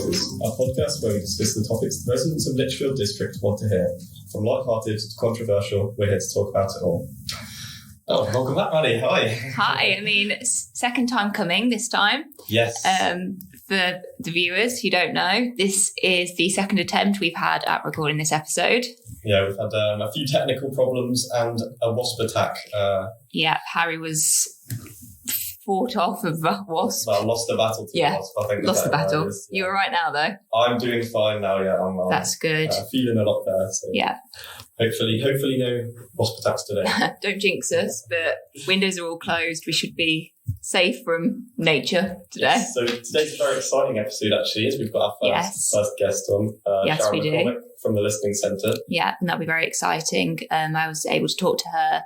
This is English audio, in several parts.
Matters, a podcast where we discuss the topics the residents of Lichfield District want to hear. From light-hearted to controversial, we're here to talk about it all. Oh, welcome back, Maddie. Hi. Hi. I mean, second time coming this time. Yes. For the viewers who don't know, this is the second attempt we've had at recording this episode. Yeah, we've had a few technical problems and a wasp attack. Yeah, Harry was fought off of a wasp. Well, lost the battle to the wasp, I think. Lost the battle. You're all right now, though? I'm doing fine now, yeah. I'm That's good. Feeling a lot better. So yeah. Hopefully no wasp attacks today. Don't jinx us, but windows are all closed. We should be safe from nature today. Yes, so today's a very exciting episode, actually, as we've got our first guest on, Sharon McCormick from the Listening Centre. Yeah, and that'll be very exciting. I was able to talk to her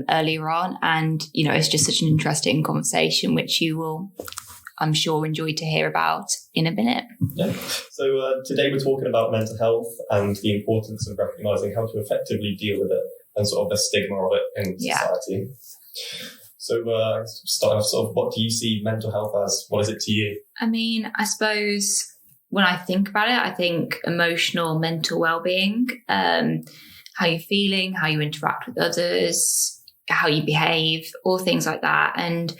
earlier on, and, you know, it's just such an interesting conversation, which you will, I'm sure, enjoy to hear about in a minute. Yeah. So today we're talking about mental health and the importance of recognising how to effectively deal with it and sort of the stigma of it in society. So starting off, sort of, what do you see mental health as? What is it to you? I mean, I suppose when I think about it, I think emotional, mental well-being, how you're feeling, how you interact with others, how you behave, all things like that. And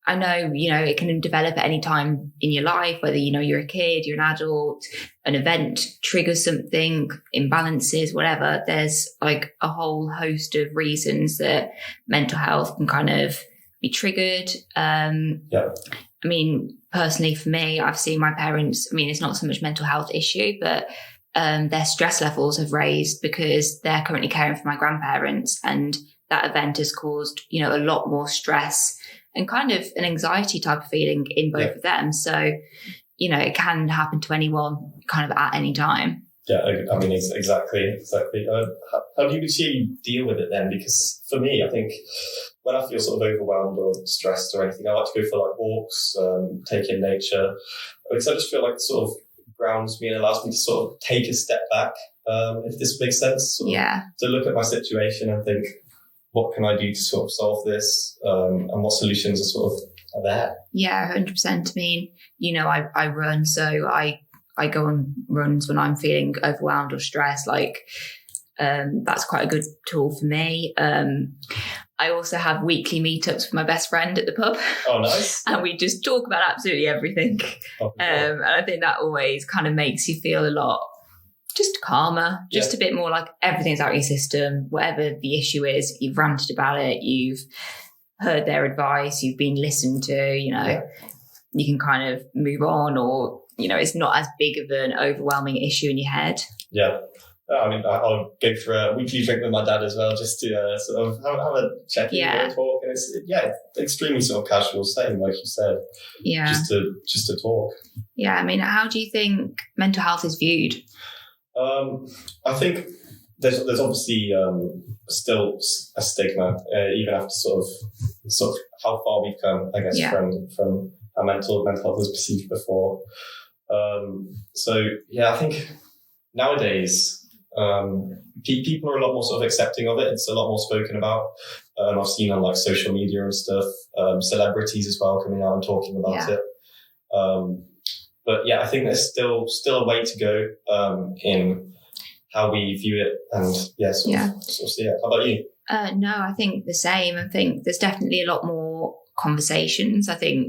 I know, you know, it can develop at any time in your life, whether, you know, you're a kid, you're an adult, an event triggers something, imbalances, whatever. There's like a whole host of reasons that mental health can kind of be triggered. I mean, personally for me, I've seen my parents, I mean, it's not so much mental health issue, but their stress levels have raised because they're currently caring for my grandparents, and that event has caused, you know, a lot more stress and kind of an anxiety type of feeling in both of them. So, you know, it can happen to anyone kind of at any time. Yeah, I mean, exactly. How do you see deal with it then? Because for me, I think when I feel sort of overwhelmed or stressed or anything, I like to go for like walks, take in nature, because I just feel like it sort of grounds me and allows me to sort of take a step back, if this makes sense. To look at my situation and think, what can I do to sort of solve this? And what solutions are there? Yeah, 100%. I mean, you know, I run, so I go on runs when I'm feeling overwhelmed or stressed. Like, that's quite a good tool for me. I also have weekly meetups with my best friend at the pub. Oh, nice. And we just talk about absolutely everything. And I think that always kind of makes you feel a lot just calmer, just a bit more like everything's out of your system. Whatever the issue is, you've ranted about it, you've heard their advice, you've been listened to, you know, you can kind of move on, or, you know, it's not as big of an overwhelming issue in your head. Yeah. I mean, I'll go for a weekly drink with my dad as well, just to sort of have a check-in and talk. And it's, extremely sort of casual, same, like you said. Yeah. Just to talk. Yeah. I mean, how do you think mental health is viewed? I think there's obviously still a stigma, even after sort of how far we've come, I guess, from how mental health was perceived before. I think nowadays people are a lot more sort of accepting of it. It's a lot more spoken about. I've seen on like social media and stuff, celebrities as well coming out and talking about it. But I think there's still a way to go in how we view it, and How about you? No, I think the same. I think there's definitely a lot more conversations. I mean,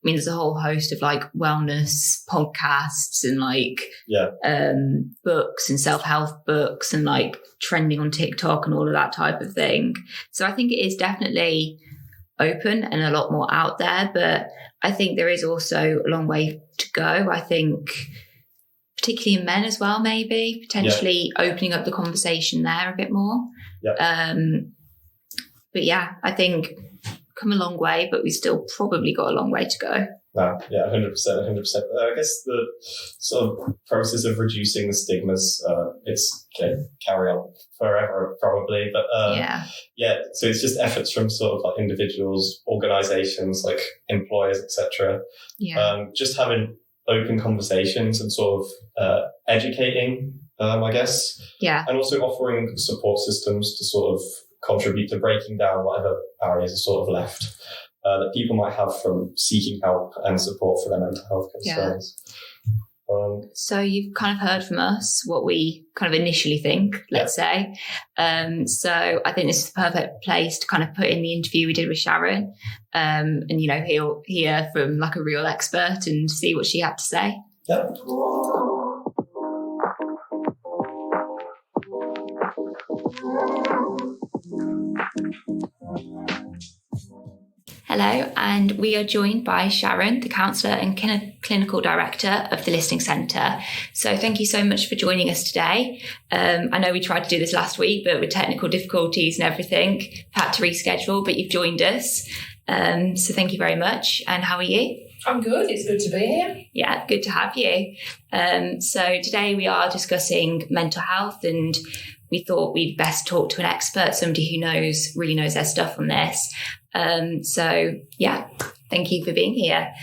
there's a whole host of like wellness podcasts and like books and self-help books and like trending on TikTok and all of that type of thing. So I think it is definitely open and a lot more out there, but I think there is also a long way to go. I think particularly in men as well, maybe potentially opening up the conversation there a bit more. I think come a long way, but we still probably got a long way to go. Wow, 100%. I guess the sort of process of reducing the stigmas, it's carry on forever probably, but so it's just efforts from sort of like individuals, organisations, like employers, etc. Just having open conversations and sort of educating, I guess. And also offering support systems to sort of contribute to breaking down whatever barriers are sort of left. that people might have from seeking help and support for their mental health concerns. So you've kind of heard from us what we kind of initially think, let's say. So I think this is the perfect place to kind of put in the interview we did with Sharon, and, you know, he'll hear from like a real expert and see what she had to say. Yep. Hello, and we are joined by Sharon, the counsellor and clinical director of the Listening Centre. So thank you so much for joining us today. I know we tried to do this last week, but with technical difficulties and everything, had to reschedule, but you've joined us. So thank you very much. And how are you? I'm good. It's good to be here. Yeah, good to have you. So today we are discussing mental health, and we thought we'd best talk to an expert, somebody who really knows their stuff on this. So yeah, thank you for being here.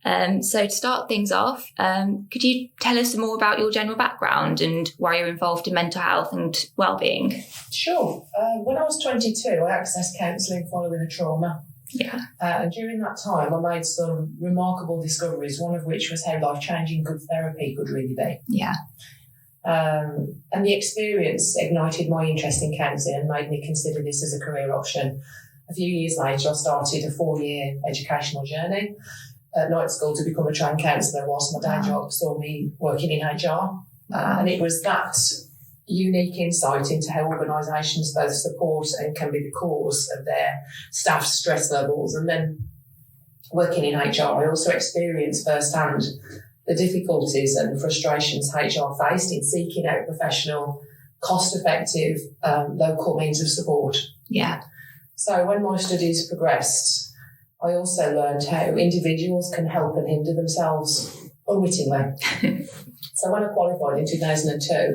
So to start things off, could you tell us more about your general background and why you're involved in mental health and wellbeing? Sure. When I was 22, I accessed counselling following a trauma. Yeah. And during that time, I made some remarkable discoveries, one of which was how life-changing good therapy could really be. Yeah. And the experience ignited my interest in counselling and made me consider this as a career option. A few years later, I started a 4-year educational journey at night school to become a trained counsellor, whilst my day job saw me working in HR. And it was that unique insight into how organisations both support and can be the cause of their staff's stress levels. And then working in HR, I also experienced firsthand the difficulties and frustrations HR faced in seeking out professional, cost-effective, local means of support. Yeah. So when my studies progressed, I also learned how individuals can help and hinder themselves unwittingly. So when I qualified in 2002,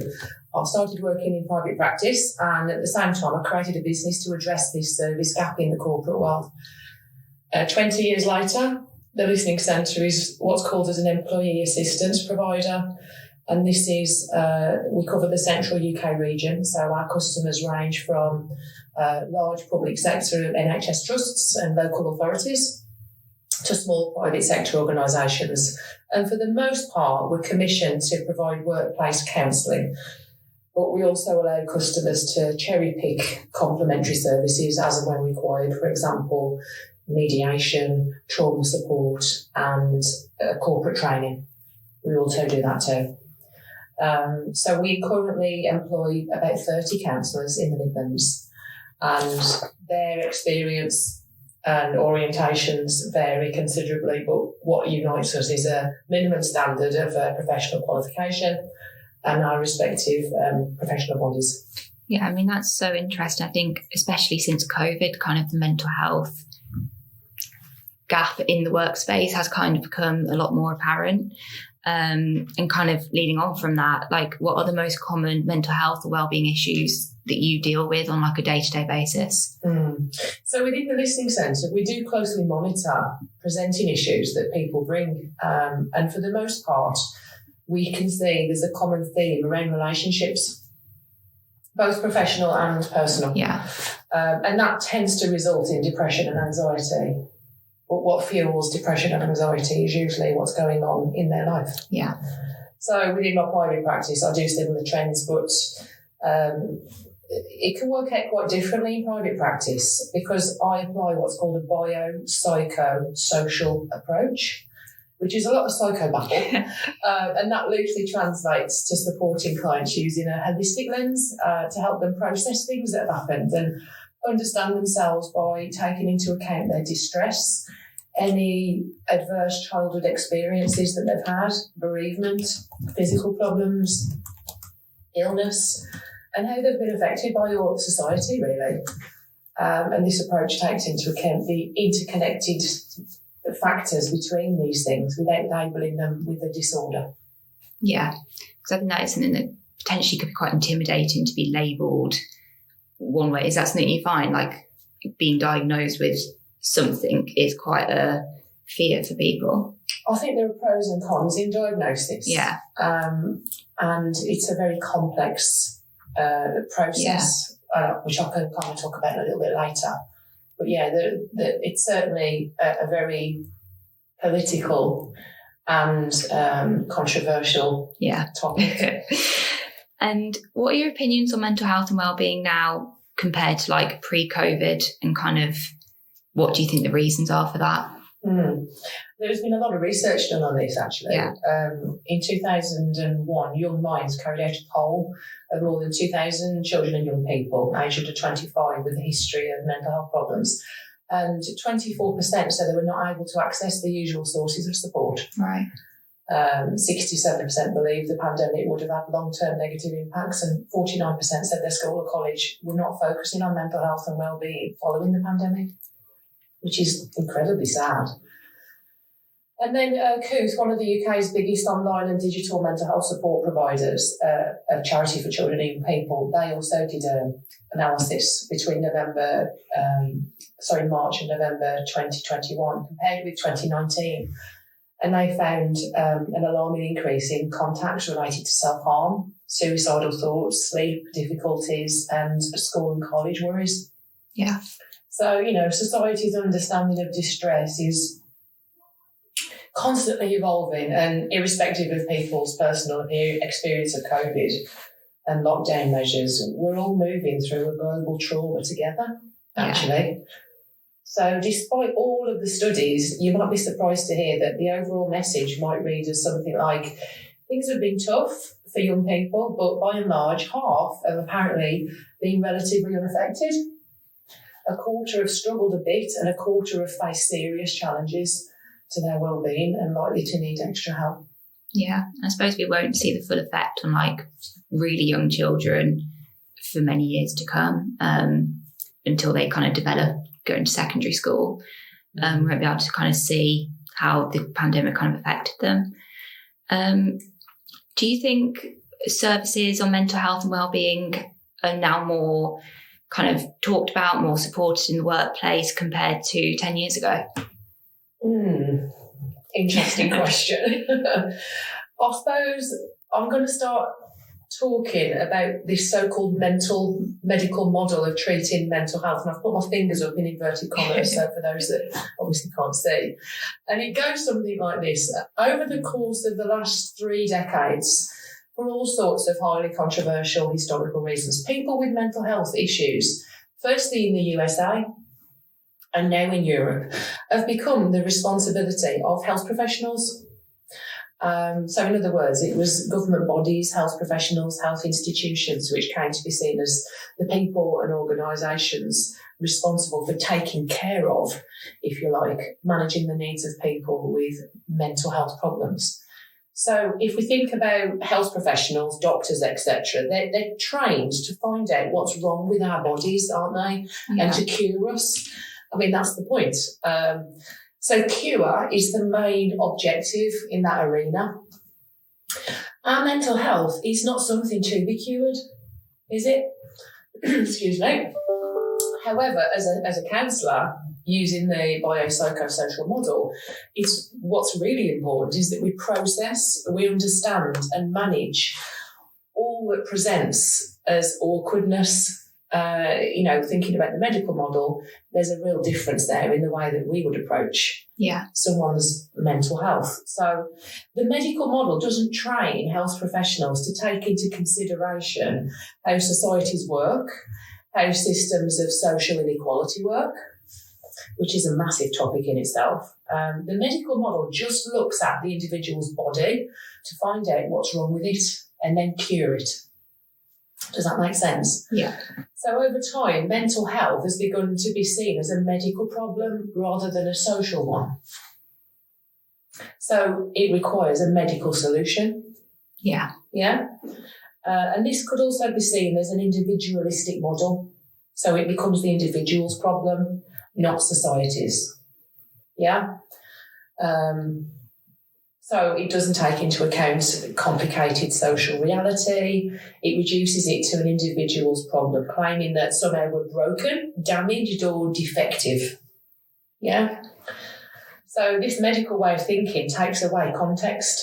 I started working in private practice, and at the same time I created a business to address this service gap in the corporate world. 20 years later, the Listening Centre is what's called as an employee assistance provider, and this is, we cover the central UK region, so our customers range from large public sector NHS trusts and local authorities to small private sector organisations. And for the most part, we're commissioned to provide workplace counselling, but we also allow customers to cherry pick complementary services as and when required. For example, mediation, trauma support, and corporate training. We also do that too. So we currently employ about 30 counsellors in the Midlands, and their experience and orientations vary considerably, but what unites us is a minimum standard of professional qualification and our respective professional bodies. Yeah, I mean, that's so interesting. I think especially since COVID, kind of the mental health gap in the workspace has kind of become a lot more apparent. And kind of leading on from that, like, what are the most common mental health or wellbeing issues that you deal with on like a day-to-day basis? So within the Listening Centre, we do closely monitor presenting issues that people bring. And for the most part, we can see there's a common theme around relationships, both professional and personal. Yeah. And that tends to result in depression and anxiety. But what fuels depression and anxiety is usually what's going on in their life. Yeah. So within my private practice, I do similar trends, but it can work out quite differently in private practice because I apply what's called a bio-psycho-social approach, which is a lot of psychobabble. And that loosely translates to supporting clients using a holistic lens to help them process things that have happened and understand themselves by taking into account their distress, any adverse childhood experiences that they've had, bereavement, physical problems, illness, and how they've been affected by your society, really. And this approach takes into account the interconnected factors between these things without labeling them with a disorder. Yeah, because I think that is something that potentially could be quite intimidating to be labelled one way. Is that something you find, like being diagnosed with something is quite a fear for people? I think there are pros and cons in diagnosis. Yeah. And it's a very complex process, which I can kind of talk about a little bit later. But yeah, it's certainly a very political and controversial topic. And what are your opinions on mental health and wellbeing now compared to like pre-COVID, and kind of what do you think the reasons are for that? There's been a lot of research done on this, actually. Yeah. In 2001, Young Minds carried out a poll of more than 2,000 children and young people aged up to 25 with a history of mental health problems. And 24% said they were not able to access the usual sources of support. Right. 67% believe the pandemic would have had long-term negative impacts, and 49% said their school or college were not focusing on mental health and well-being following the pandemic, which is incredibly sad. And then Cooth, one of the UK's biggest online and digital mental health support providers, a charity for children and young people, they also did an analysis between March and November 2021 compared with 2019. And they found an alarming increase in contacts related to self-harm, suicidal thoughts, sleep difficulties, and school and college worries. Yeah. So, society's understanding of distress is constantly evolving, and irrespective of people's personal experience of COVID and lockdown measures, we're all moving through a global trauma together, actually. So despite all of the studies, you might be surprised to hear that the overall message might read as something like, things have been tough for young people, but by and large, half have apparently been relatively unaffected. A quarter have struggled a bit, and a quarter have faced serious challenges to their well-being and likely to need extra help. Yeah, I suppose we won't see the full effect on like really young children for many years to come, until they kind of develop, go into secondary school. We won't be able to kind of see how the pandemic kind of affected them. Do you think services on mental health and well-being are now more kind of talked about, more supported in the workplace compared to 10 years ago? Interesting question. I suppose I'm going to start talking about this so-called medical model of treating mental health, and I've put my fingers up in inverted commas so for those that obviously can't see. And it goes something like this. Over the course of the last 3 decades, for all sorts of highly controversial historical reasons, people with mental health issues, firstly in the USA and now in Europe, have become the responsibility of health professionals. So in other words, it was government bodies, health professionals, health institutions, which came to be seen as the people and organisations responsible for taking care of, if you like, managing the needs of people with mental health problems. So if we think about health professionals, doctors, etc., they're trained to find out what's wrong with our bodies, aren't they? Yeah. And to cure us. I mean, that's the point. So cure is the main objective in that arena. Our mental health is not something to be cured, is it? Excuse me. However, as a counsellor, using the biopsychosocial model, what's really important is that we process, we understand and manage all that presents as awkwardness. Thinking about the medical model, there's a real difference there in the way that we would approach someone's mental health. So the medical model doesn't train health professionals to take into consideration how societies work, how systems of social inequality work, which is a massive topic in itself. The medical model just looks at the individual's body to find out what's wrong with it and then cure it. Does that make sense? Yeah. So over time, mental health has begun to be seen as a medical problem rather than a social one. So it requires a medical solution. Yeah. Yeah. And this could also be seen as an individualistic model. So it becomes the individual's problem, not society's. Yeah. So it doesn't take into account complicated social reality. It reduces it to an individual's problem, claiming that somehow we're broken, damaged or defective. Yeah? So this medical way of thinking takes away context.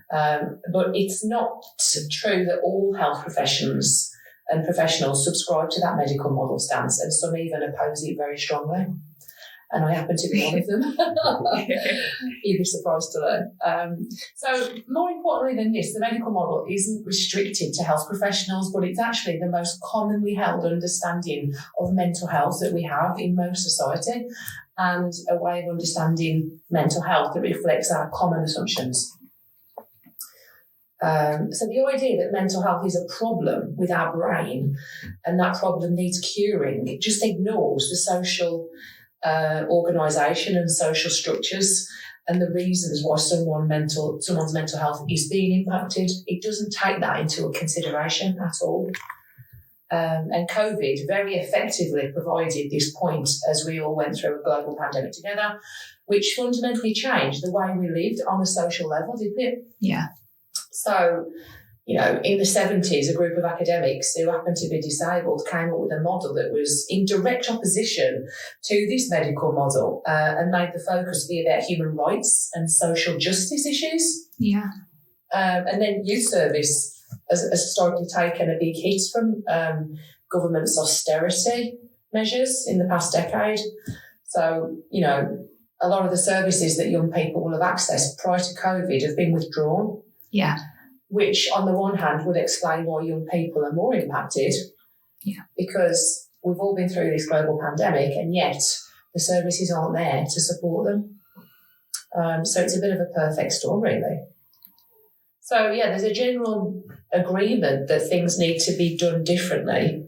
But it's not true that all health professions and professionals subscribe to that medical model stance, and some even oppose it very strongly. And I happen to be one of them. You'd be surprised to learn. So more importantly than this, the medical model isn't restricted to health professionals, but it's actually the most commonly held understanding of mental health that we have in most society, and a way of understanding mental health that reflects our common assumptions. So the idea that mental health is a problem with our brain and that problem needs curing, it just ignores the social organisation and social structures and the reasons why someone's mental health is being impacted. It doesn't take that into consideration at all. And COVID very effectively provided this point as we all went through a global pandemic together, which fundamentally changed the way we lived on a social level, didn't it? Yeah. So, you know, in the 70s, a group of academics who happened to be disabled came up with a model that was in direct opposition to this medical model, and made the focus be about human rights and social justice issues. Yeah. And then youth service has historically taken a big hit from government's austerity measures in the past decade. So, you know, a lot of the services that young people will have accessed prior to COVID have been withdrawn. Yeah. Which, on the one hand, would explain why young people are more impacted. Yeah. Because we've all been through this global pandemic, and yet the services aren't there to support them. So it's a bit of a perfect storm, really. So, yeah, there's a general agreement that things need to be done differently,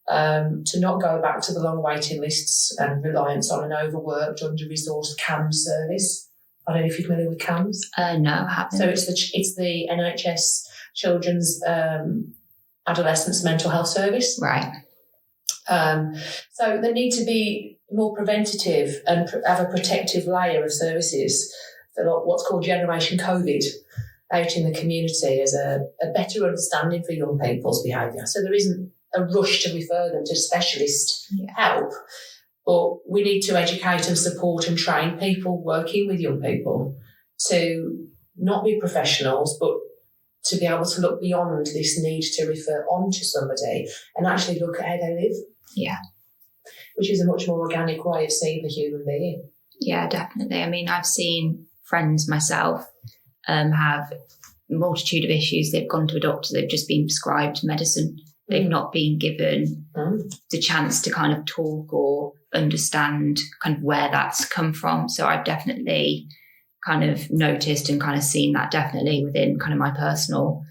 to not go back to the long waiting lists and reliance on an overworked, under-resourced CAMS service. I don't know if you're familiar with CAMS. No, I haven't. So it's the NHS Children's Adolescents Mental Health Service. Right. So they need to be more preventative and have a protective layer of services for what's called Generation COVID out in the community as a better understanding for young people's behaviour. So there isn't a rush to refer them to specialist help. But we need to educate and support and train people working with young people to not be professionals, but to be able to look beyond this need to refer on to somebody and actually look at how they live. Yeah. Which is a much more organic way of seeing the human being. Yeah, definitely. I mean, I've seen friends myself have a multitude of issues. They've gone to a doctor, they've just been prescribed medicine. They've not been given the chance to kind of talk or understand kind of where that's come from. So I've definitely kind of noticed and kind of seen that definitely within kind of my personal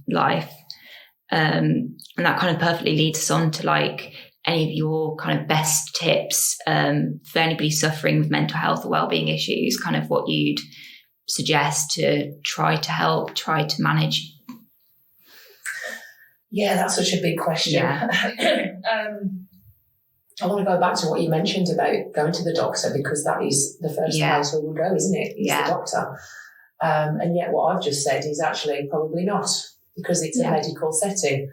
life. And that kind of perfectly leads us on to like any of your kind of best tips for anybody suffering with mental health or wellbeing issues, kind of what you'd suggest to try to help, try to manage. Yeah, that's such a big question. Yeah. I want to go back to what you mentioned about going to the doctor, because that is the first place we will go, isn't it? It's the doctor. And yet what I've just said is actually probably not, because it's a medical setting.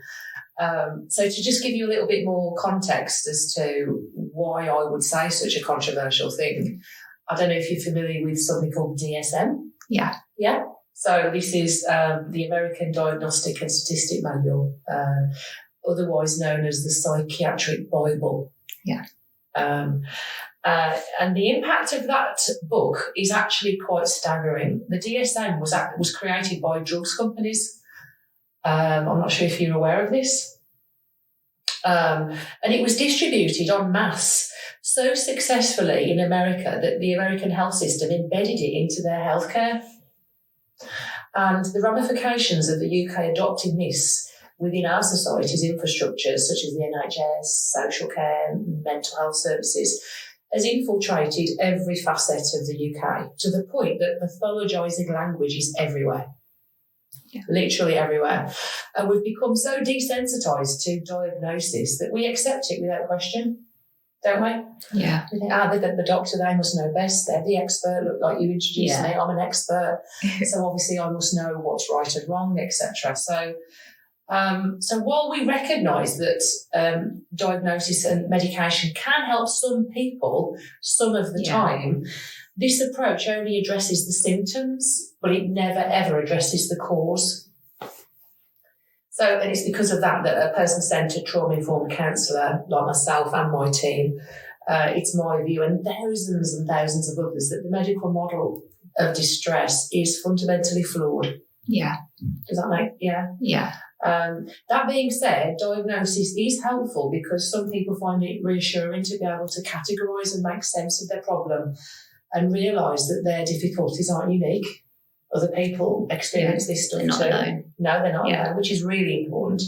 So to just give you a little bit more context as to why I would say such a controversial thing, I don't know if you're familiar with something called DSM. Yeah. Yeah. So this is the American Diagnostic and Statistic Manual, otherwise known as the Psychiatric Bible. Yeah. And the impact of that book is actually quite staggering. The DSM was created by drugs companies. I'm not sure if you're aware of this. And it was distributed en masse so successfully in America that the American health system embedded it into their healthcare. And the ramifications of the UK adopting this within our society's infrastructures, such as the NHS, social care, mental health services, has infiltrated every facet of the UK to the point that pathologising language is everywhere. Yeah. Literally everywhere. And we've become so desensitised to diagnosis that we accept it without question, don't we? Yeah. We think, the doctor, they must know best. They're the expert. Look, like you introduced me, I'm an expert. So obviously I must know what's right and wrong, etc. So while we recognise that diagnosis and medication can help some people some of the time, this approach only addresses the symptoms, but it never, ever addresses the cause. So, and it's because of that a person-centred, trauma-informed counsellor like myself and my team, it's my view, and thousands of others, that the medical model of distress is fundamentally flawed. Yeah. Does that make, Yeah. That being said, diagnosis is helpful because some people find it reassuring to be able to categorise and make sense of their problem and realise that their difficulties aren't unique. Other people experience this stuff they're not too. alone. No, they're not alone, which is really important.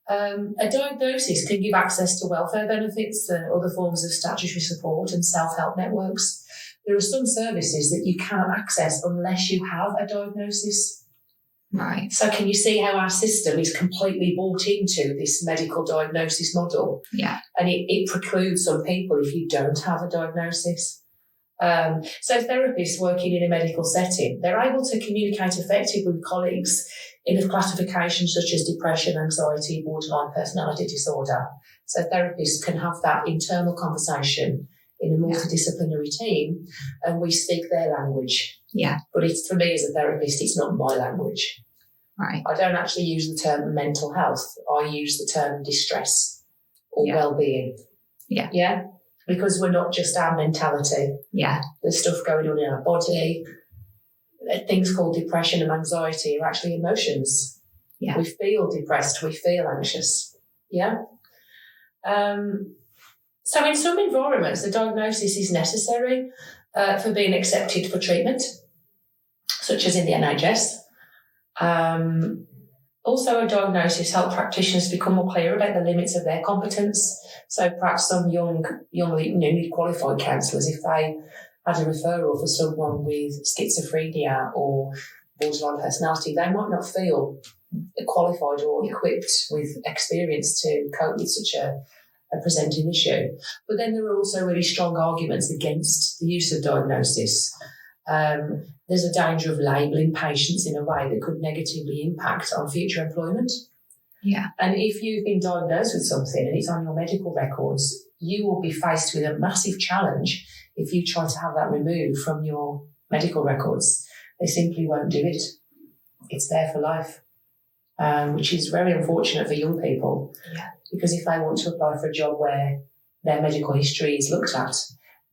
A diagnosis can give access to welfare benefits and other forms of statutory support and self-help networks. There are some services that you cannot access unless you have a diagnosis. Right. So can you see how our system is completely bought into this medical diagnosis model? Yeah. And it precludes some people if you don't have a diagnosis. So therapists working in a medical setting, they're able to communicate effectively with colleagues in a classification such as depression, anxiety, borderline personality disorder. So therapists can have that internal conversation in a multidisciplinary team, and we speak their language. Yeah. But it's, for me as a therapist, it's not my language. Right. I don't actually use the term mental health. I use the term distress or well-being. Yeah. Yeah? Because we're not just our mentality. Yeah. There's stuff going on in our body. Things called depression and anxiety are actually emotions. Yeah. We feel depressed. We feel anxious. Yeah? So in some environments, the diagnosis is necessary for being accepted for treatment, such as in the NHS. Also, a diagnosis helps practitioners become more clear about the limits of their competence. So perhaps some newly qualified counsellors, if they had a referral for someone with schizophrenia or borderline personality, they might not feel qualified or equipped with experience to cope with such a presenting issue. But then there are also really strong arguments against the use of diagnosis. There's a danger of labelling patients in a way that could negatively impact on future employment. Yeah. And if you've been diagnosed with something and it's on your medical records, you will be faced with a massive challenge if you try to have that removed from your medical records. They simply won't do it. It's there for life, which is very unfortunate for young people. Yeah. Because if they want to apply for a job where their medical history is looked at,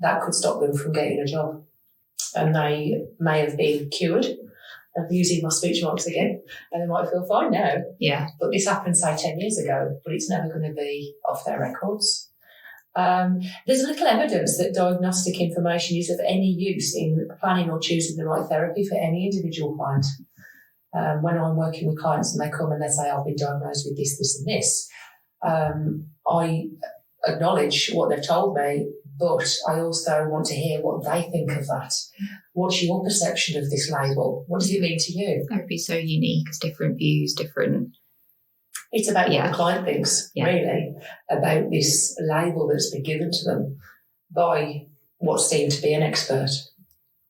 that could stop them from getting a job. And they may have been cured. I'm using my speech marks again, and they might feel fine now. Yeah. But this happened, say, 10 years ago, but it's never going to be off their records. There's little evidence that diagnostic information is of any use in planning or choosing the right therapy for any individual client. When I'm working with clients and they come and they say, I've been diagnosed with this, this and this, I acknowledge what they've told me, but I also want to hear what they think of that. What's your perception of this label? What does it mean to you? Therapy is so unique. It's different views, different. It's about what the client thinks, really, about this label that's been given to them by what's deemed to be an expert.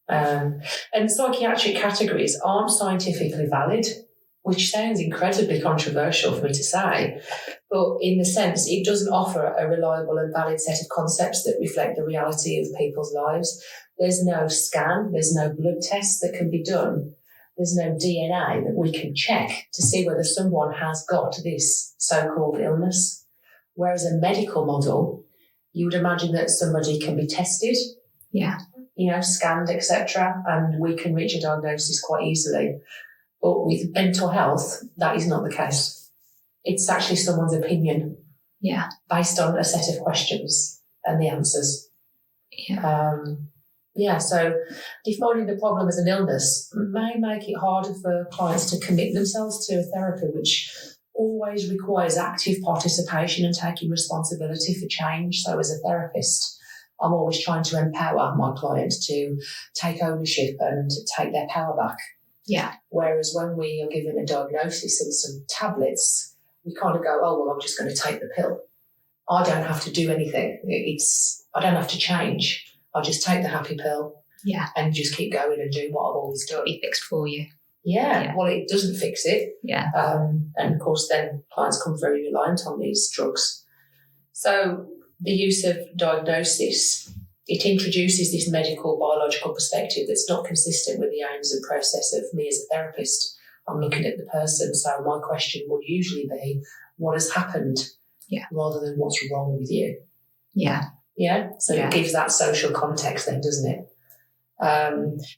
And psychiatric categories aren't scientifically valid, which sounds incredibly controversial for me to say, but in the sense it doesn't offer a reliable and valid set of concepts that reflect the reality of people's lives. There's no scan, there's no blood tests that can be done, there's no DNA that we can check to see whether someone has got this so-called illness. Whereas a medical model, you would imagine that somebody can be tested, scanned, etc., and we can reach a diagnosis quite easily. But with mental health, that is not the case. It's actually someone's opinion based on a set of questions and the answers. So defining the problem as an illness may make it harder for clients to commit themselves to a therapy, which always requires active participation and taking responsibility for change. So as a therapist, I'm always trying to empower my client to take ownership and take their power back. Yeah. Whereas when we are given a diagnosis and some tablets, we kind of go, oh, well, I'm just going to take the pill. I don't have to do anything. I don't have to change. I just take the happy pill and just keep going and do what I've always done. Be fixed for you. Yeah. Well, it doesn't fix it. Yeah. And of course, then clients become very reliant on these drugs. So the use of diagnosis, it introduces this medical biological perspective that's not consistent with the aims and process of me as a therapist. I'm looking at the person. So my question would usually be, what has happened? Yeah. Rather than what's wrong with you. Yeah. Yeah. So it gives that social context then, doesn't it?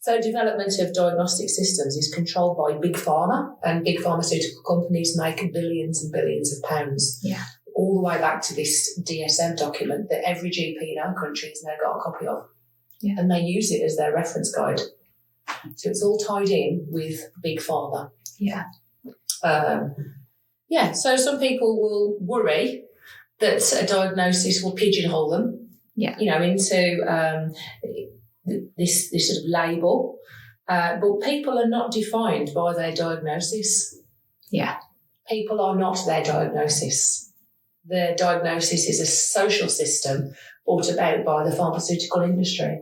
So development of diagnostic systems is controlled by big pharma, and big pharmaceutical companies make billions and billions of pounds. Yeah. All the way back to this DSM document that every GP in our country has now got a copy of. Yeah. And they use it as their reference guide. So it's all tied in with big pharma. Yeah. So some people will worry that a diagnosis will pigeonhole them, into this sort of label. But people are not defined by their diagnosis. Yeah. People are not their diagnosis. Their diagnosis is a social system brought about by the pharmaceutical industry,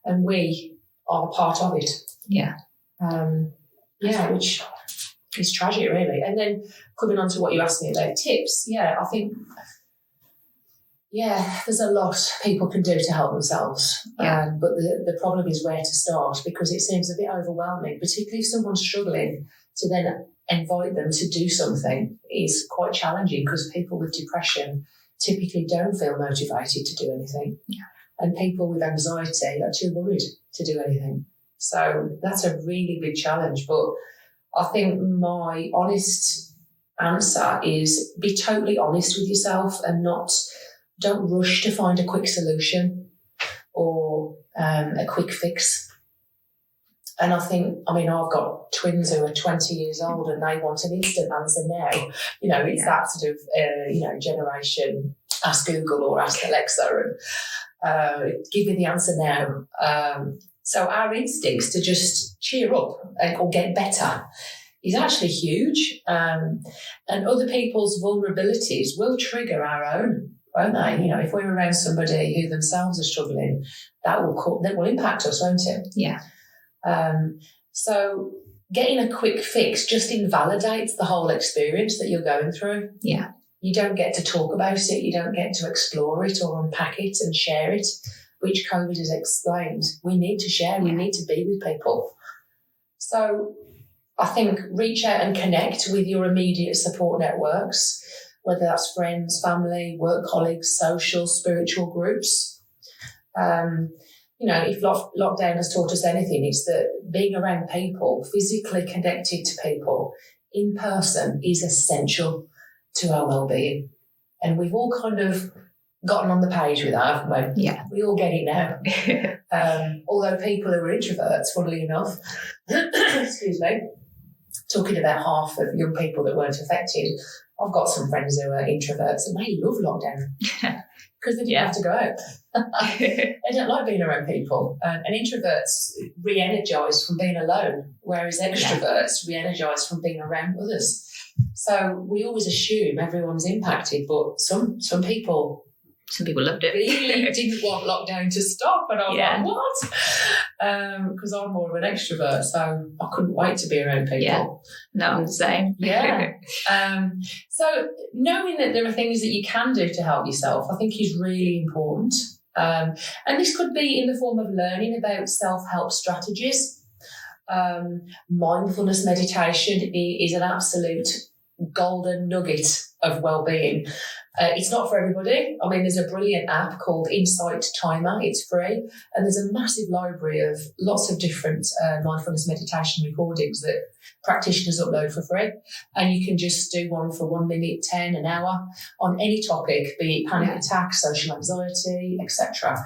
and we are part of it. Yeah. Which is tragic, really. And then coming on to what you asked me about tips, I think, there's a lot people can do to help themselves. Yeah. But the problem is where to start, because it seems a bit overwhelming, particularly if someone's struggling, to then invite them to do something is quite challenging, because people with depression typically don't feel motivated to do anything. Yeah. And people with anxiety are too worried to do anything. So that's a really big challenge. But I think my honest answer is be totally honest with yourself and don't rush to find a quick solution or a quick fix. And I think, I've got twins who are 20 years old and they want an instant answer now. It's that sort of, generation, ask Google or ask Alexa and give me the answer now. So our instincts to just cheer up or get better is actually huge. And other people's vulnerabilities will trigger our own, won't they? If we're around somebody who themselves are struggling, that will impact us, won't it? Yeah. So getting a quick fix just invalidates the whole experience that you're going through. Yeah. You don't get to talk about it. You don't get to explore it or unpack it and share it, which COVID has explained. We need to share. We need to be with people. So I think reach out and connect with your immediate support networks, whether that's friends, family, work colleagues, social, spiritual groups. If lockdown has taught us anything, it's that being around people, physically connected to people in person is essential to our well-being. And we've all kind of gotten on the page with that, haven't we? Yeah. We all get it now. Although people who are introverts, funnily enough, excuse me, talking about half of young people that weren't affected, I've got some friends who are introverts and they love lockdown because they didn't have to go out. They don't like being around people. And introverts re-energise from being alone, whereas extroverts re-energise from being around others. So we always assume everyone's impacted, but some people loved it. Really didn't want lockdown to stop, and I'm like, what? Because I'm more of an extrovert, so I couldn't wait to be around people. Yeah. No, I'm the same. Yeah. So knowing that there are things that you can do to help yourself, I think is really important. And this could be in the form of learning about self-help strategies. Mindfulness meditation is an absolute golden nugget of well-being. It's not for everybody. There's a brilliant app called Insight Timer. It's free. And there's a massive library of lots of different mindfulness meditation recordings that practitioners upload for free. And you can just do one for 1 minute, 10, an hour on any topic, be it panic attack, social anxiety, etc.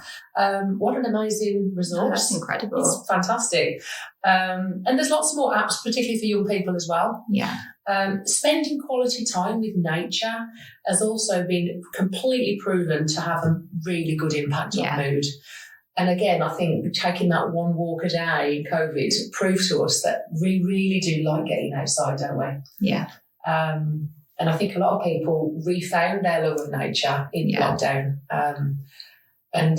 What an amazing resource. Oh, that's incredible. It's fantastic. And there's lots more apps, particularly for young people as well. Yeah. Spending quality time with nature has also been completely proven to have a really good impact on mood. And again, I think taking that one walk a day in COVID proved to us that we really do like getting outside, don't we? Yeah. And I think a lot of people refound their love of nature in lockdown. And,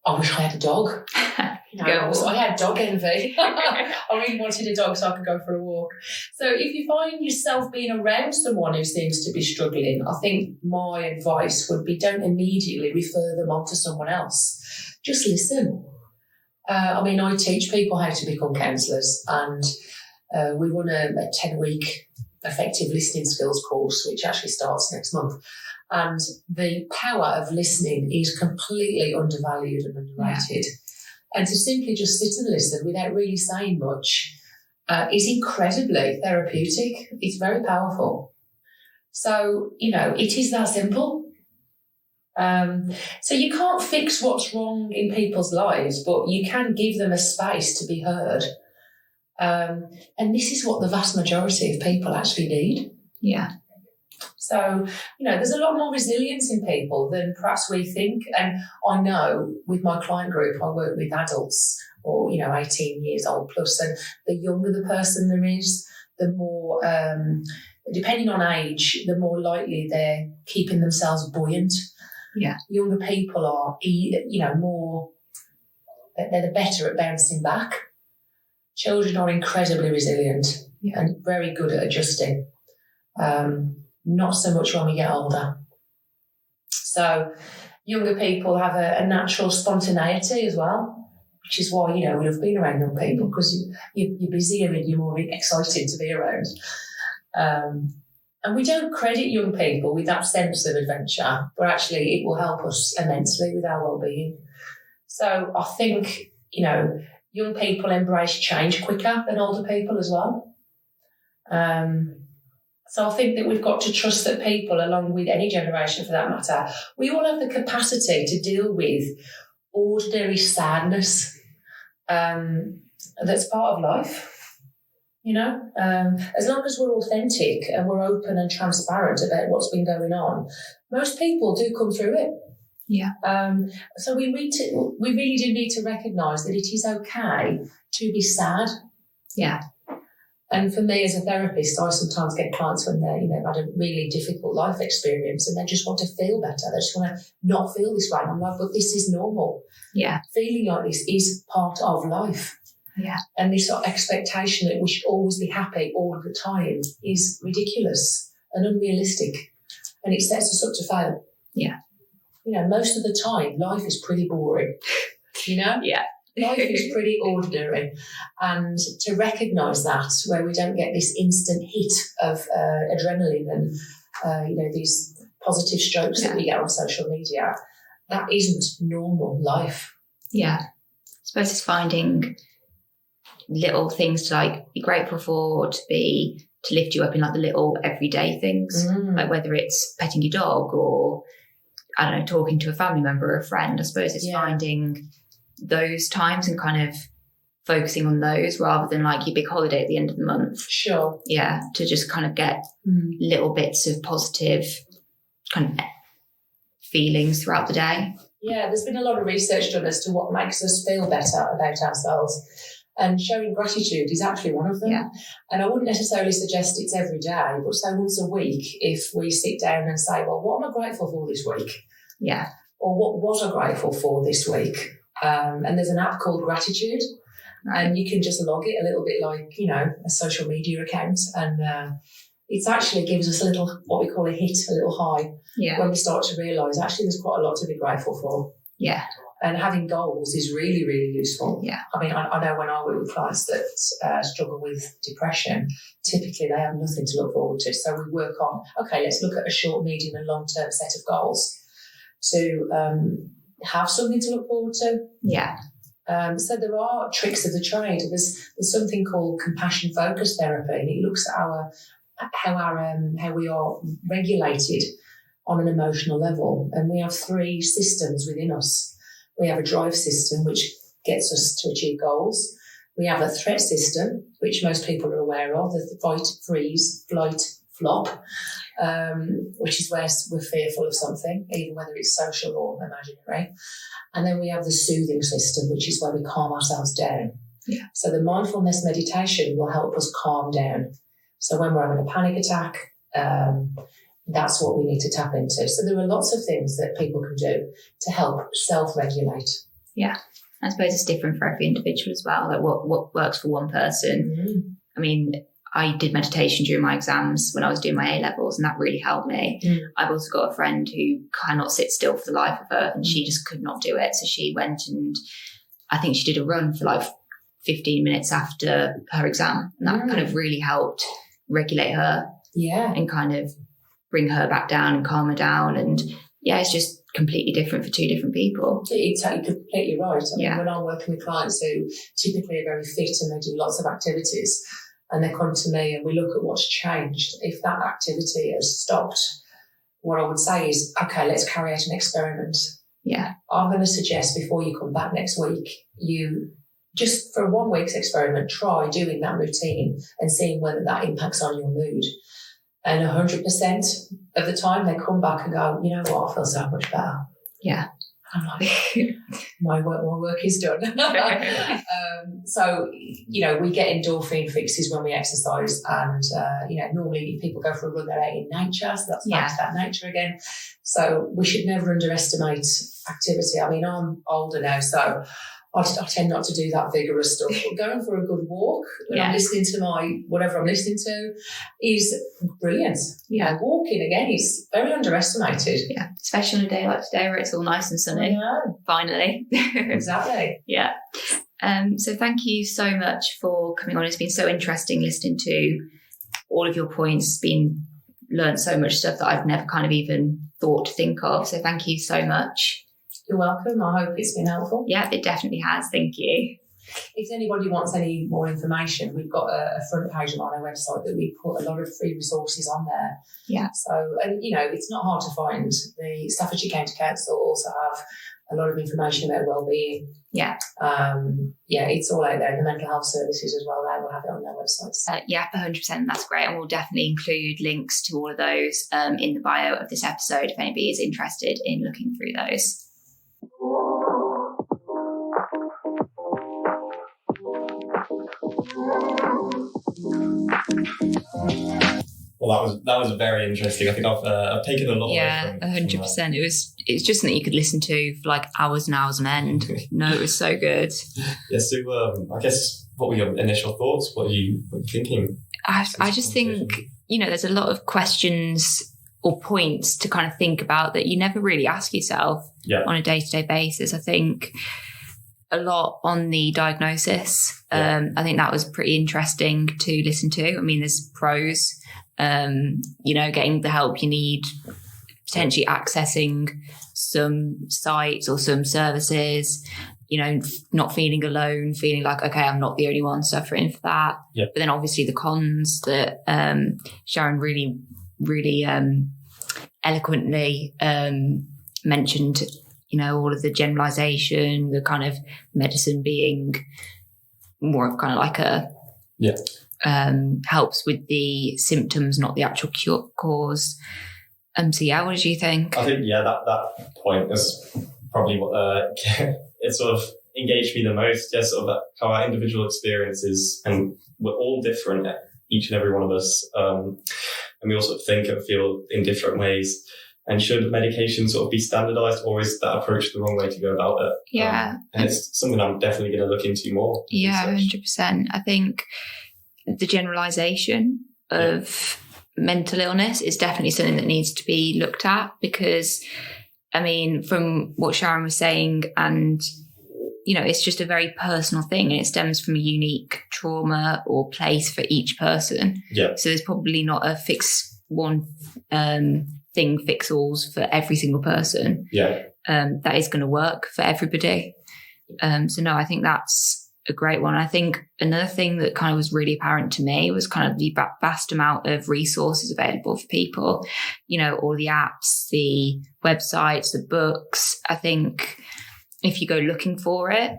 I wish I had a dog. I had dog envy. I really wanted a dog so I could go for a walk. So if you find yourself being around someone who seems to be struggling, I think my advice would be don't immediately refer them on to someone else. Just listen. I teach people how to become counsellors, and We run a 10-week effective listening skills course, which actually starts next month. And the power of listening is completely undervalued and underrated. Yeah. And to simply just sit and listen without really saying much is incredibly therapeutic. It's very powerful. So, it is that simple. So you can't fix what's wrong in people's lives, but you can give them a space to be heard. And this is what the vast majority of people actually need. Yeah. So, there's a lot more resilience in people than perhaps we think. And I know with my client group, I work with adults or, 18 years old plus, and the younger the person there is, the more, depending on age, the more likely they're keeping themselves buoyant. Yeah. Younger people are, more, they're the better at bouncing back. Children are incredibly resilient and very good at adjusting. Not so much when we get older. So younger people have a natural spontaneity as well, which is why, we love being around young people, because you're busier and you're more excited to be around. And we don't credit young people with that sense of adventure, but actually it will help us immensely with our well-being. So I think, young people embrace change quicker than older people as well. So I think that we've got to trust that people, along with any generation for that matter, we all have the capacity to deal with ordinary sadness that's part of life. As long as we're authentic and we're open and transparent about what's been going on, most people do come through it. Yeah. So we really do need to recognise that it is okay to be sad. Yeah. And for me as a therapist, I sometimes get clients when they've had a really difficult life experience and they just want to feel better. They just want to not feel this way. And I'm like, but this is normal. Yeah. Feeling like this is part of life. Yeah. And this sort of expectation that we should always be happy all the time is ridiculous and unrealistic. And it sets us up to fail. Yeah. Most of the time, life is pretty boring. Yeah. Life is pretty ordinary. And to recognise that, where we don't get this instant hit of adrenaline and, these positive strokes that we get on social media, that isn't normal life. Yeah. I suppose it's finding little things to be grateful for, to lift you up in the little everyday things, like whether it's petting your dog or, I don't know, talking to a family member or a friend. I suppose it's finding those times and kind of focusing on those rather than your big holiday at the end of the month. Sure. Yeah, to just kind of get little bits of positive kind of feelings throughout the day. Yeah, there's been a lot of research done as to what makes us feel better about ourselves. And showing gratitude is actually one of them. Yeah. And I wouldn't necessarily suggest it's every day, but say once a week, if we sit down and say, well, what am I grateful for this week? Yeah. Or what was I grateful for this week? And there's an app called Gratitude, and you can just log it a little bit like, a social media account. And it actually gives us a little, what we call a hit, a little high, when we start to realise actually there's quite a lot to be grateful for. Yeah. And having goals is really, really useful. Yeah. I mean, I know when I work with clients that struggle with depression, typically they have nothing to look forward to. So we work on, okay, let's look at a short, medium and long-term set of goals to have something to look forward to. Yeah. So there are tricks of the trade. There's something called compassion-focused therapy, and it looks at how we are regulated on an emotional level. And we have 3 systems within us. We have a drive system, which gets us to achieve goals. We have a threat system, which most people are aware of, the fight, freeze, flight, flop, which is where we're fearful of something, even whether it's social or imaginary. And then we have the soothing system, which is where we calm ourselves down. Yeah. So the mindfulness meditation will help us calm down. So when we're having a panic attack, that's what we need to tap into. So there are lots of things that people can do to help self-regulate. Yeah. I suppose it's different for every individual as well, like what works for one person. Mm-hmm. I mean, I did meditation during my exams when I was doing my A-levels, and that really helped me. I've also got a friend who cannot sit still for the life of her, and she just could not do it. So she went and I think she did a run for 15 minutes after her exam. And that kind of really helped regulate her. Yeah. And kind of bring her back down and calm her down. And yeah, it's just completely different for two different people. You're completely right. I mean, when I'm working with clients who typically are very fit and they do lots of activities, and they come to me and we look at what's changed, if that activity has stopped, what I would say is, okay, let's carry out an experiment. Yeah. I'm going to suggest before you come back next week, you just for 1 week's experiment, try doing that routine and seeing whether that impacts on your mood. And 100% of the time they come back and go, you know what, I feel so much better. Yeah. I'm like, my work is done. So, we get endorphin fixes when we exercise, and, normally people go for a run, they're out in nature, so that's back to that nature again. So we should never underestimate activity. I mean, I'm older now, so I tend not to do that vigorous stuff, but going for a good walk when I'm listening to whatever I'm listening to is brilliant. Yeah. Walking, again, is very underestimated. Yeah, especially on a day like today where it's all nice and sunny. Finally. Exactly. Yeah. So thank you so much for coming on. It's been so interesting listening to all of your points. Learned so much stuff that I've never kind of even thought to think of. So thank you so much. You're welcome. I hope it's been helpful. Yeah, it definitely has. Thank you. If anybody wants any more information, we've got a front page on our website that we put a lot of free resources on there. Yeah. So, and it's not hard to find. The Staffordshire County Council also have a lot of information about wellbeing. Yeah. It's all out there. The mental health services as well, they will have it on their websites. 100%. That's great. And we'll definitely include links to all of those in the bio of this episode if anybody is interested in looking through those. Well, that was very interesting. I think I've taken a lot away from 100%. It's just something you could listen to for like hours and hours on end. No, it was so good. Yeah. So I guess what were your initial thoughts? What are you thinking? I just think there's a lot of questions or points to kind of think about that you never really ask yourself on a day-to-day basis. I think a lot on the diagnosis. I think that was pretty interesting to listen to. I mean, there's pros, getting the help you need, potentially accessing some sites or some services, not feeling alone, feeling like, okay, I'm not the only one suffering for that. Yeah. But then obviously the cons that Sharon really eloquently mentioned, all of the generalization, the kind of medicine being more of kind of like helps with the symptoms, not the actual cause. So what did you think? I think that point is probably what it sort of engaged me the most. Yeah, sort of how our individual experiences, and we're all different, each and every one of us, and we all sort of think and feel in different ways. And should medication sort of be standardised, or is that approach the wrong way to go about it? Yeah. And it's something I'm definitely going to look into more. Yeah, 100%. I think the generalisation of mental illness is definitely something that needs to be looked at, because, I mean, from what Sharon was saying, and, it's just a very personal thing, and it stems from a unique trauma or place for each person. Yeah. So there's probably not a fixed one thing fix-alls for every single person. Yeah. That is going to work for everybody. So no, I think that's a great one. I think another thing that kind of was really apparent to me was kind of the vast amount of resources available for people, all the apps, the websites, the books. I think if you go looking for it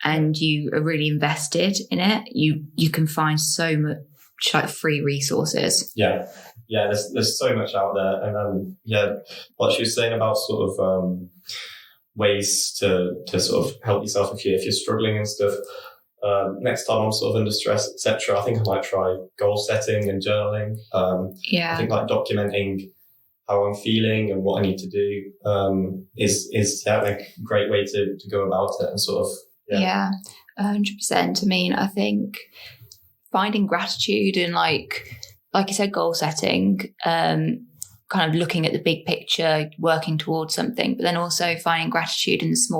and you are really invested in it, you can find so much like free resources. Yeah. Yeah, there's so much out there. And what she was saying about sort of ways to sort of help yourself if you're struggling and stuff. Next time I'm sort of under stress, etc., I think I might try goal setting and journaling. I think like documenting how I'm feeling and what I need to do is a great way to go about it and sort of 100%. I mean, I think finding gratitude and like you said, goal setting, kind of looking at the big picture, working towards something, but then also finding gratitude in the small